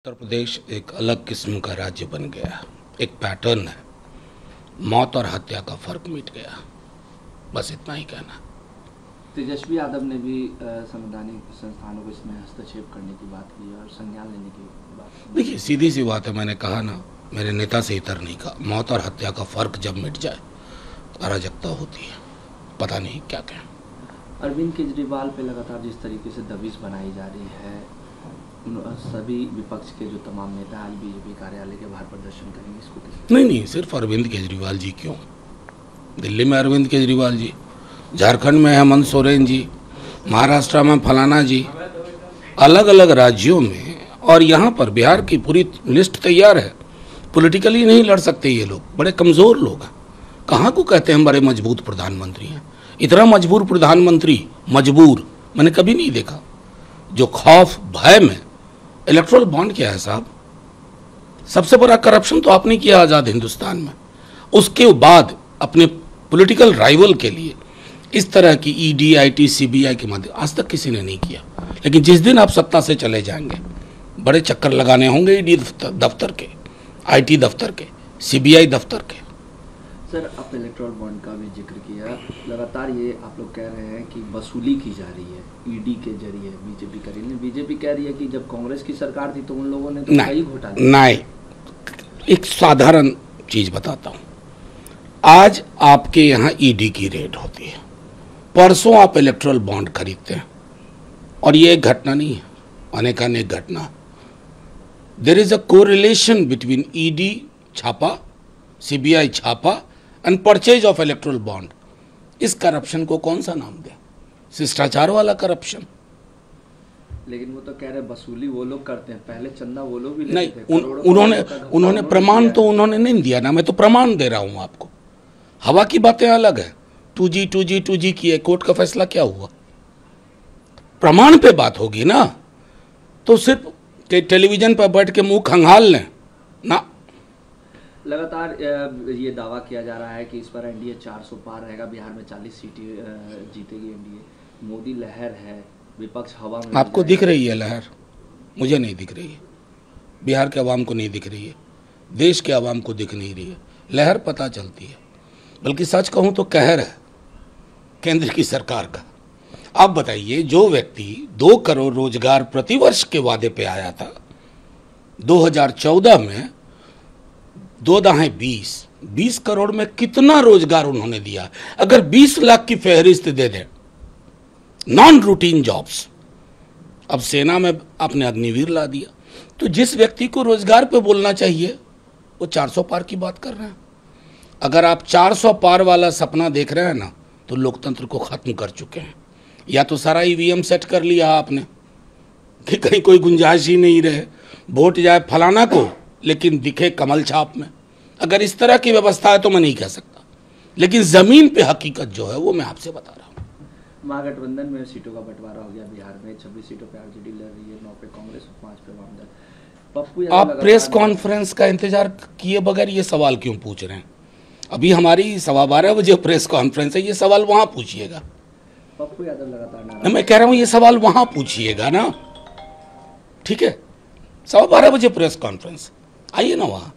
उत्तर प्रदेश एक अलग किस्म का राज्य बन गया। एक पैटर्न है, मौत और हत्या का फर्क मिट गया। बस इतना ही कहना। तेजस्वी यादव ने भी संवैधानिक संस्थानों को इसमें हस्तक्षेप करने की बात की और संज्ञान लेने की बात की। देखिए, सीधी सी बात है, मैंने कहा ना, मेरे नेता से इतर नहीं कहा। मौत और हत्या का फर्क जब मिट जाए तो अराजकता होती है। पता नहीं क्या कहें। अरविंद केजरीवाल पे लगातार जिस तरीके से दबिश बनाई जा रही है, सभी विपक्ष के जो तमाम नेता आज बीजेपी कार्यालय के बाहर प्रदर्शन करेंगे, इसको कैसे? नहीं, सिर्फ अरविंद केजरीवाल जी क्यों? दिल्ली में अरविंद केजरीवाल जी, झारखंड में हेमंत सोरेन जी, महाराष्ट्र में फलाना जी, अलग अलग राज्यों में, और यहाँ पर बिहार की पूरी लिस्ट तैयार है। पॉलिटिकली नहीं लड़ सकते ये लोग, बड़े कमज़ोर लोग हैं। कहाँ को कहते हैं बड़े मजबूत प्रधानमंत्री हैं? इतना मजबूर प्रधानमंत्री, मजबूर मैंने कभी नहीं देखा। जो खौफ भय में, इलेक्ट्रल बॉन्ड क्या है साहब? सबसे बड़ा करप्शन तो आपने किया आज़ाद हिंदुस्तान में। उसके बाद अपने पॉलिटिकल राइवल के लिए इस तरह की ईडी, आईटी, सीबीआई के माध्यम आज तक किसी ने नहीं किया। लेकिन जिस दिन आप सत्ता से चले जाएंगे, बड़े चक्कर लगाने होंगे ईडी दफ्तर के, आईटी दफ्तर के, सीबीआई दफ्तर के। सर, आप इलेक्ट्रल बॉन्ड का भी जिक्र किया। लगातार ये आप लोग कह रहे हैं कि वसूली की जा रही है ईडी के जरिए, बीजेपी कर रही है। बीजेपी कह रही है कि जब कांग्रेस की सरकार थी तो उन लोगों ने तो कई घोटाले। नहीं, एक साधारण चीज बताता हूं। आज आपके यहाँ ईडी की रेड होती है, परसों आप इलेक्ट्रल बॉन्ड खरीदते हैं, और ये एक घटना नहीं है, अनेकानेक घटना। There is a correlation between ED छापा, सीबीआई छापा and purchase of electoral bond. इस करप्शन को कौन सा नाम दे? शिष्टाचार वाला करप्शन। लेकिन वो तो कह रहे वसूली वो लोग करते हैं, पहले चंदा वो लोग भी नहीं, लेते थे। उन्होंने प्रमाण तो उन्होंने नहीं दिया ना, मैं तो प्रमाण दे रहा हूं आपको। हवा की बातें अलग है। 2G की है, कोर्ट का फैसला क्या हुआ? प्रमाण पे बात होगी ना। तो सिर्फ टेलीविजन पर बैठ के मुंह खंगाल लें ना। लगातार ये दावा किया जा रहा है कि इस बार एनडीए 400 पार रहेगा, बिहार में 40 सीटें जीतेगी एनडीए। मोदी लहर है, विपक्ष हवा में। आपको दिख रही है लहर? मुझे नहीं दिख रही है। बिहार के आवाम को नहीं दिख रही है, देश के आवाम को दिख नहीं रही है। लहर पता चलती है, बल्कि सच कहूँ तो कहर है केंद्र की सरकार का। आप बताइए, जो व्यक्ति 2 करोड़ रोजगार प्रतिवर्ष के वादे पे आया था, 2014 में 2 दाहें 20 करोड़ में कितना रोजगार उन्होंने दिया? अगर 20 लाख की फहरिस्त दे दें नॉन रूटीन जॉब्स, अब सेना में आपने अग्निवीर ला दिया, तो जिस व्यक्ति को रोजगार पे बोलना चाहिए वो 400 पार की बात कर रहे हैं। अगर आप 400 पार वाला सपना देख रहे हैं ना, तो लोकतंत्र को खत्म कर चुके हैं। या तो सारा ईवीएम सेट कर लिया आपने कि कहीं कोई गुंजाइश ही नहीं रहे, वोट जाए फलाना को लेकिन दिखे कमल छाप में। अगर इस तरह की व्यवस्था है तो मैं नहीं कह सकता, लेकिन जमीन पे हकीकत जो है वो मैं आपसे बता रहा हूँ। महागठबंधन में सीटों का बंटवारा हो गया। बिहार में 26 सीटों पे आरजेडी लड़ रही है, 9 पे कांग्रेस और 5 पे वामदल। पप्पू, आप प्रेस कॉन्फ्रेंस का इंतजार किए बगैर ये सवाल क्यों पूछ रहे हैं? अभी हमारी 12:15 बजे प्रेस कॉन्फ्रेंस है, ये सवाल वहां पूछिएगा। पप्पू यादव लगातार मैं कह रहा हूँ ये सवाल वहां पूछिएगा ना, ठीक है? 12:15 बजे प्रेस कॉन्फ्रेंस, आइए ना वहां।